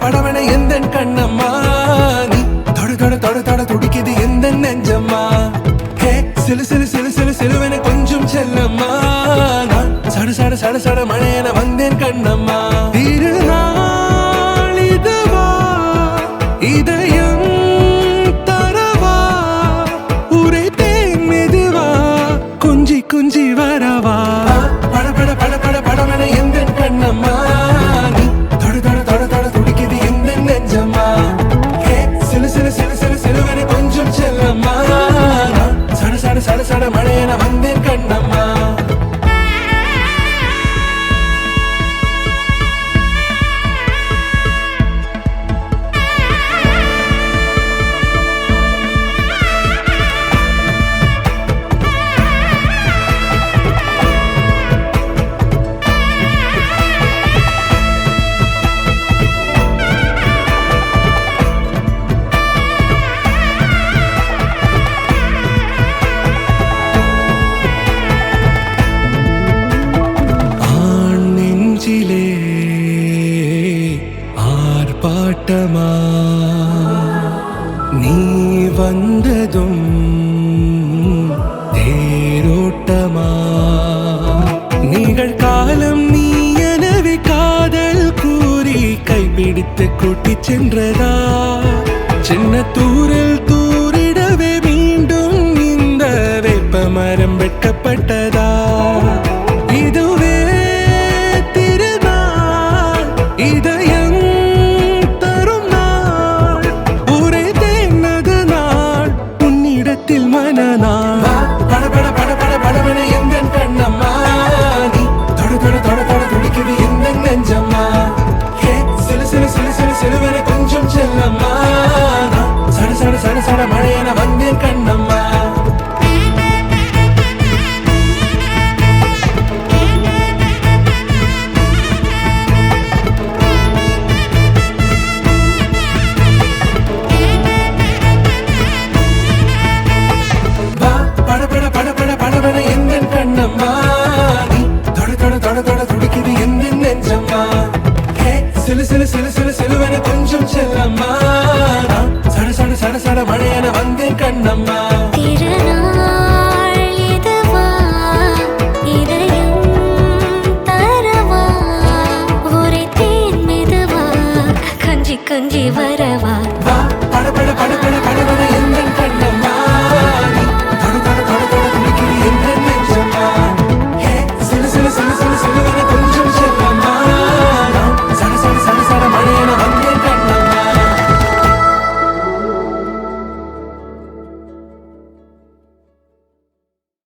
படபட எந்தன் கண்ணம்மா நீ தொட தொட தொட தொட துடிக்குது எந்த நெஞ்சம்மா ஹே சிலு சிலு சிலு சிலு சிலுவென கொஞ்சம் செல்லம்மா நான் சட சட சட சட மழையென வந்தேன் கண்ணம்மா திருநாள் இதுவா இதயம் தரவா உரைத்தேன் மெதுவா கொஞ்சி கொஞ்சி வரவா படபட படபட படமென எந்தன் கண்ணம்மா சட சட மழையென வந்தேன் கண்ணம்மா ஆர்ப்பாட்டமா நீ வந்ததும் தேரோட்டமா நிகழ்காலம் நீ எனவே காதல் கூறி கைப்பிடித்து கூட்டிச் சென்றதா சின்ன தூரல் தூரிடவே மீண்டும் இந்த வேப்ப மரம் வெட்கப்பட்டதா இதுவே திருநாள் இதயம் தரும் நாள் உரைத்தேனது நாள் உன்னிடத்தில் மனநாள் படபட படபட படவென எந்தன் கண்ணம்மா நீ தொட தொட தொட தொட துடிக்குது எந்த நெஞ்சம்மா ஹே சிலு சிலு சிலு சிலு சிலுவென கொஞ்சம் செல்லம்மா சட சட சட சட மழையென வந்தேன் கண்ணம்மா சிலு சிலு சிலு சிலு சிலுவென கொஞ்சம் செல்லம்மா